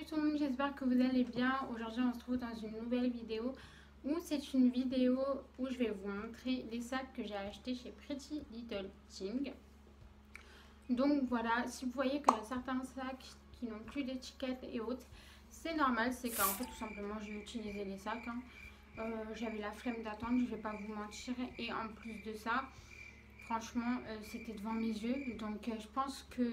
tout le monde, j'espère que vous allez bien. Aujourd'hui on se trouve dans une nouvelle vidéo où c'est une vidéo où je vais vous montrer les sacs que j'ai achetés chez Pretty Little Thing. Donc voilà, si vous voyez qu'il y a certains sacs qui n'ont plus d'étiquette et autres, c'est normal, c'est qu'en fait tout simplement j'ai utilisé les sacs. J'avais la flemme d'attendre, je vais pas vous mentir, et en plus de ça, franchement c'était devant mes yeux, donc je pense que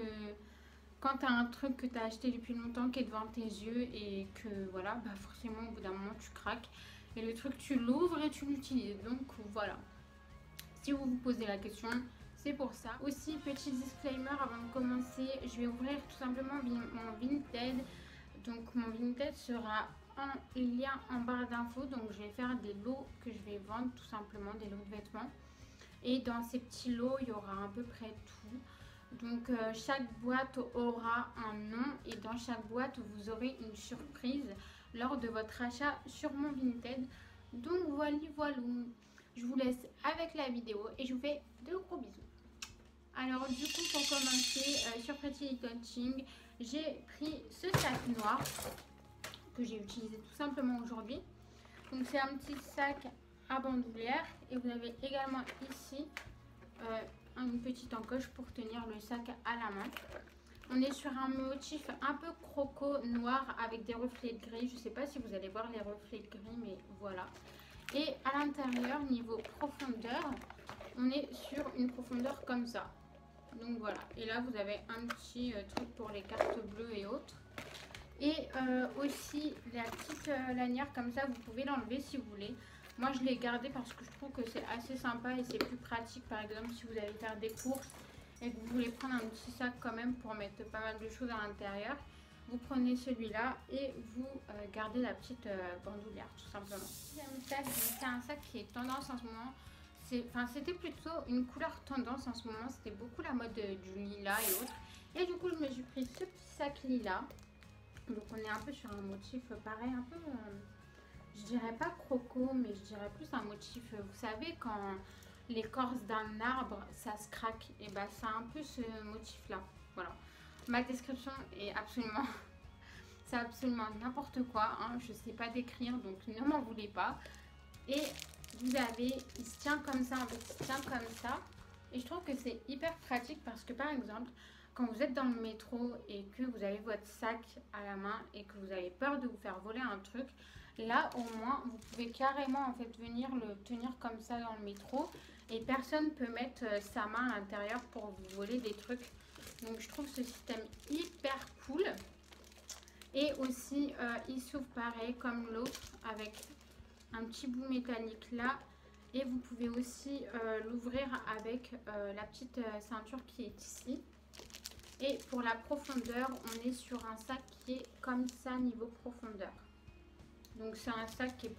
quand tu as un truc que tu as acheté depuis longtemps qui est devant tes yeux et que voilà, bah forcément au bout d'un moment tu craques et le truc tu l'ouvres et tu l'utilises. Donc voilà, si vous vous posez la question, c'est pour ça. Aussi, petit disclaimer avant de commencer, je vais ouvrir tout simplement mon Vinted. Donc mon Vinted sera en lien en barre d'infos, donc je vais faire des lots que je vais vendre tout simplement, des lots de vêtements. Et dans ces petits lots, il y aura à peu près tout. Donc chaque boîte aura un nom et dans chaque boîte vous aurez une surprise lors de votre achat sur mon Vinted. Donc voilà, je vous laisse avec la vidéo et je vous fais de gros bisous. Alors du coup pour commencer, sur Pretty Little Thing, j'ai pris ce sac noir que j'ai utilisé tout simplement aujourd'hui. Donc c'est un petit sac à bandoulière et vous avez également ici une petite encoche pour tenir le sac à la main. On est sur un motif un peu croco noir avec des reflets de gris. Je ne sais pas si vous allez voir les reflets de gris, mais voilà. Et à l'intérieur, niveau profondeur, on est sur une profondeur comme ça. Donc voilà. Et là, vous avez un petit truc pour les cartes bleues et autres. Et aussi la petite lanière comme ça, vous pouvez l'enlever si vous voulez. Moi je l'ai gardé parce que je trouve que c'est assez sympa et c'est plus pratique. Par exemple si vous allez faire des courses et que vous voulez prendre un petit sac quand même pour mettre pas mal de choses à l'intérieur, vous prenez celui-là et vous gardez la petite bandoulière tout simplement. Deuxième sac, c'est un sac qui est tendance en ce moment. C'était plutôt une couleur tendance en ce moment, c'était beaucoup la mode du lilas et autres. Et du coup je me suis pris ce petit sac lilas. Donc on est un peu sur un motif pareil, un peu, je dirais pas croco, mais je dirais plus un motif, vous savez quand l'écorce d'un arbre ça se craque, et bah c'est un peu ce motif là, voilà. Ma description est absolument, c'est absolument n'importe quoi, hein. Je sais pas décrire donc ne m'en voulez pas. Et vous avez, il se tient comme ça, en fait il se tient comme ça. Et je trouve que c'est hyper pratique parce que par exemple, quand vous êtes dans le métro et que vous avez votre sac à la main et que vous avez peur de vous faire voler un truc, là au moins vous pouvez carrément en fait venir le tenir comme ça dans le métro et personne ne peut mettre sa main à l'intérieur pour vous voler des trucs. Donc je trouve ce système hyper cool. Et aussi il s'ouvre pareil comme l'autre avec un petit bout métallique là. Et vous pouvez aussi l'ouvrir avec la petite ceinture qui est ici. Et pour la profondeur, on est sur un sac qui est comme ça niveau profondeur. Donc c'est un sac qui a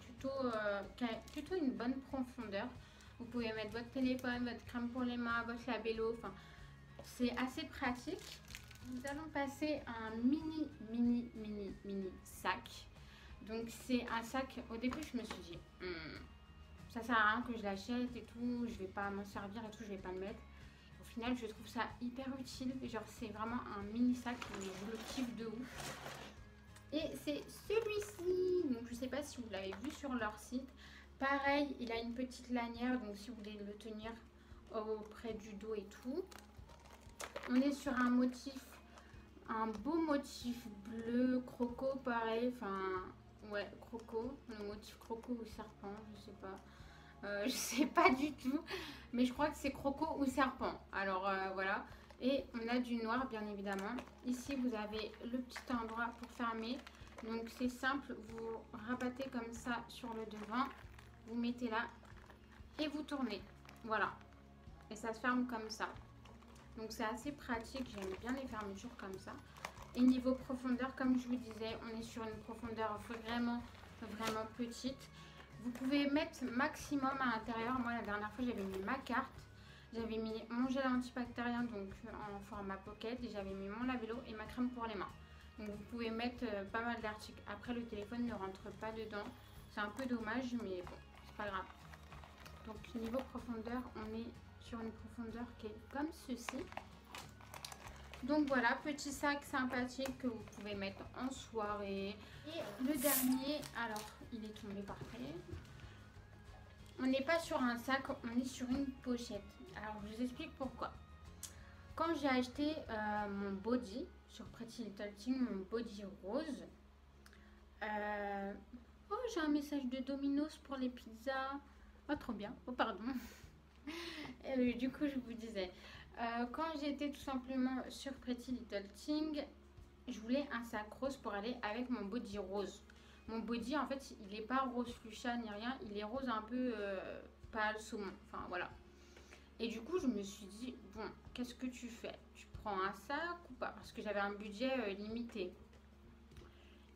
plutôt une bonne profondeur. Vous pouvez mettre votre téléphone, votre crème pour les mains, votre labello. Enfin, c'est assez pratique. Nous allons passer à un mini sac. Donc c'est un sac, au début je me suis dit, ça sert à rien que je l'achète et tout, je vais pas m'en servir et tout, je vais pas le mettre. Au final, je trouve ça hyper utile. Genre, c'est vraiment un mini sac, mais je le kiffe de ouf. Et c'est celui-ci. Donc, je sais pas si vous l'avez vu sur leur site. Pareil, il a une petite lanière. Donc, si vous voulez le tenir auprès du dos et tout. On est sur un motif, un beau motif bleu, croco, pareil. Enfin, ouais, croco. Le motif croco ou serpent, je sais pas. Je sais pas du tout, mais je crois que c'est croco ou serpent. Alors voilà, et on a du noir bien évidemment. Ici vous avez le petit endroit pour fermer, donc c'est simple, vous rabattez comme ça sur le devant, vous mettez là et vous tournez, voilà, et ça se ferme comme ça. Donc c'est assez pratique, j'aime bien les fermetures comme ça. Et niveau profondeur, comme je vous disais, on est sur une profondeur vraiment petite. Vous pouvez mettre maximum à l'intérieur. Moi la dernière fois j'avais mis ma carte, j'avais mis mon gel antibactérien donc en format pocket, et j'avais mis mon labello et ma crème pour les mains. Donc vous pouvez mettre pas mal d'articles. Après le téléphone ne rentre pas dedans, c'est un peu dommage mais bon c'est pas grave. Donc niveau profondeur, on est sur une profondeur qui est comme ceci. Donc voilà, petit sac sympathique que vous pouvez mettre en soirée. Et le dernier, alors il est tombé par terre. On n'est pas sur un sac, on est sur une pochette. Alors je vous explique pourquoi. Quand j'ai acheté mon body sur Pretty Little Thing, mon body rose. Oh, j'ai un message de Domino's pour les pizzas. Oh, trop bien. Oh, pardon. Et, du coup, je vous disais, quand j'étais tout simplement sur Pretty Little Thing, je voulais un sac rose pour aller avec mon body rose. Mon body, en fait, il n'est pas rose fuchsia ni rien, il est rose un peu pâle saumon. Enfin, voilà. Et du coup, je me suis dit, bon, qu'est-ce que tu fais? Tu prends un sac ou pas? Parce que j'avais un budget limité.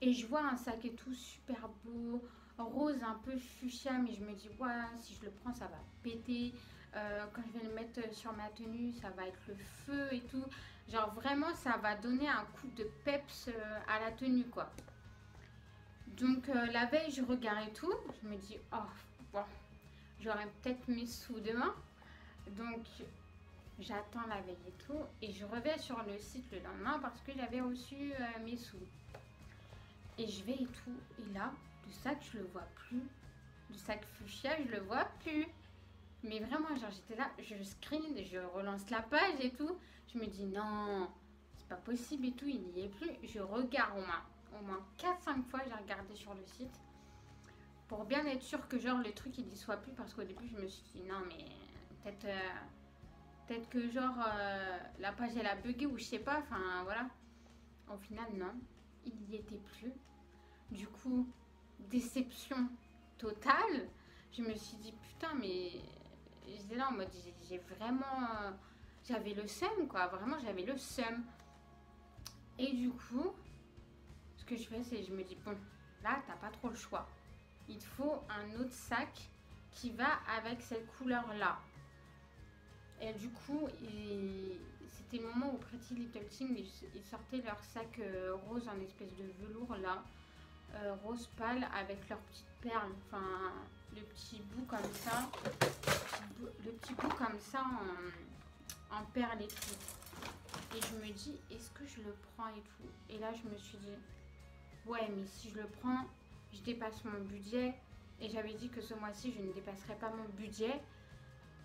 Et je vois un sac et tout super beau, rose un peu fuchsia, mais je me dis, ouais, si je le prends, ça va péter. Quand je vais le mettre sur ma tenue, ça va être le feu et tout. Genre vraiment, ça va donner un coup de peps à la tenue, quoi. Donc la veille, je regarde et tout. Je me dis, oh, bon, j'aurai peut-être mes sous demain. Donc j'attends la veille et tout. Et je reviens sur le site le lendemain parce que j'avais reçu mes sous. Et je vais et tout. Et là, le sac, je le vois plus. Le sac fuchsia, je le vois plus. Mais vraiment, genre, j'étais là, je screen, je relance la page et tout. Je me dis, non, c'est pas possible et tout, il n'y est plus. Je regarde au moins 4-5 fois, j'ai regardé sur le site. Pour bien être sûr que, genre, le truc, il y soit plus. Parce qu'au début, je me suis dit, non, mais peut-être que, genre, la page, elle a bugué ou je sais pas. Enfin, voilà. Au final, non, il n'y était plus. Du coup, déception totale. Je me suis dit, putain, mais j'étais là en mode, j'ai vraiment, j'avais le seum, quoi. Vraiment, j'avais le seum. Et du coup, ce que je fais, c'est je me dis, bon, là, t'as pas trop le choix. Il te faut un autre sac qui va avec cette couleur-là. Et du coup, c'était le moment où Pretty Little Thing, ils sortaient leur sac rose en espèce de velours, là. Rose pâle avec leurs petites perles, enfin le petit bout comme ça, le petit bout comme ça en perles et tout. Et je me dis, est-ce que je le prends et tout? Et là, je me suis dit, ouais, mais si je le prends, je dépasse mon budget. Et j'avais dit que ce mois-ci, je ne dépasserai pas mon budget.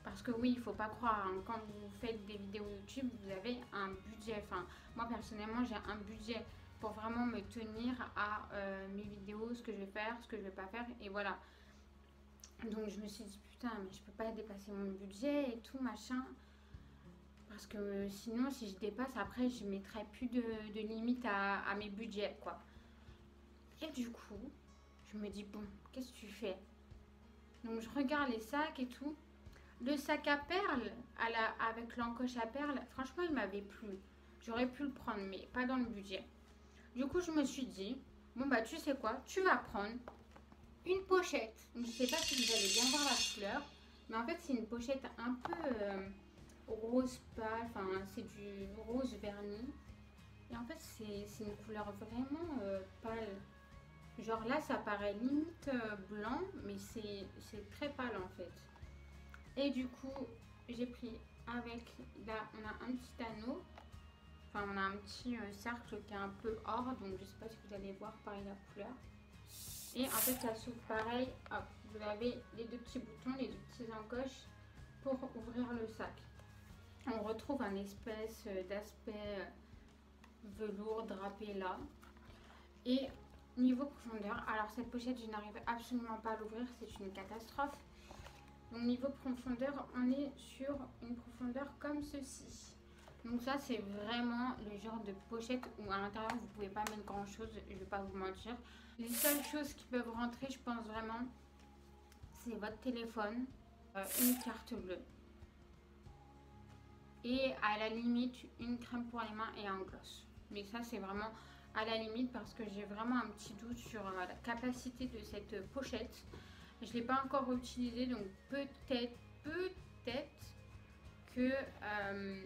Parce que oui, il ne faut pas croire, hein, quand vous faites des vidéos YouTube, vous avez un budget. Enfin, moi, personnellement, j'ai un budget pour vraiment me tenir à mes vidéos, ce que je vais faire, ce que je vais pas faire, et voilà. Donc je me suis dit, putain, mais je peux pas dépasser mon budget et tout, machin. Parce que sinon, si je dépasse, après, je mettrai plus de limite à mes budgets, quoi. Et du coup, je me dis, bon, qu'est-ce que tu fais? Donc je regarde les sacs et tout. Le sac à perles, avec l'encoche à perles, franchement, il m'avait plu. J'aurais pu le prendre, mais pas dans le budget. Du coup, je me suis dit, bon bah tu sais quoi, tu vas prendre une pochette. Donc, je sais pas si vous allez bien voir la couleur, mais en fait c'est une pochette un peu rose pâle, enfin c'est du rose verni. Et en fait c'est une couleur vraiment pâle. Genre là ça paraît limite blanc, mais c'est très pâle en fait. Et du coup j'ai pris avec, là on a un petit anneau. Enfin, on a un petit cercle qui est un peu or, donc je sais pas si vous allez voir pareil la couleur. Et en fait, ça s'ouvre pareil. Hop, vous avez les deux petits boutons, les deux petites encoches pour ouvrir le sac. On retrouve un espèce d'aspect velours drapé là. Et niveau profondeur, alors cette pochette, je n'arrive absolument pas à l'ouvrir, c'est une catastrophe. Donc niveau profondeur, on est sur une profondeur comme ceci. Donc ça c'est vraiment le genre de pochette où à l'intérieur vous pouvez pas mettre grand chose, je vais pas vous mentir. Les seules choses qui peuvent rentrer, je pense vraiment, c'est votre téléphone, une carte bleue et à la limite une crème pour les mains et un gloss. Mais ça c'est vraiment à la limite parce que j'ai vraiment un petit doute sur la capacité de cette pochette. Je ne l'ai pas encore utilisée, donc peut-être que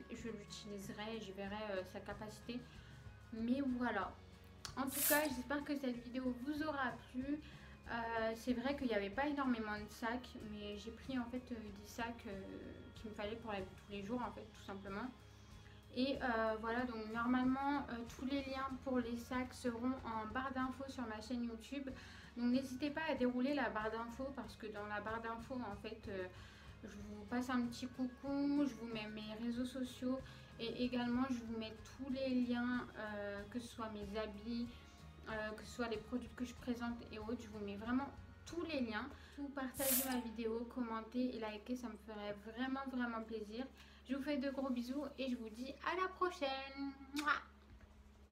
je l'utiliserai et je verrai sa capacité. Mais voilà. En tout cas, j'espère que cette vidéo vous aura plu. C'est vrai qu'il n'y avait pas énormément de sacs, mais j'ai pris en fait des sacs qu'il me fallait pour la vie de tous les jours, en fait, tout simplement. Et voilà, donc normalement tous les liens pour les sacs seront en barre d'infos sur ma chaîne YouTube. Donc n'hésitez pas à dérouler la barre d'infos parce que dans la barre d'infos en fait je vous passe un petit coucou, je vous mets mes réseaux sociaux et également je vous mets tous les liens, que ce soit mes habits, que ce soit les produits que je présente et autres. Je vous mets vraiment tous les liens. Vous partagez ma vidéo, commentez et likez, ça me ferait vraiment plaisir. Je vous fais de gros bisous et je vous dis à la prochaine. Mouah.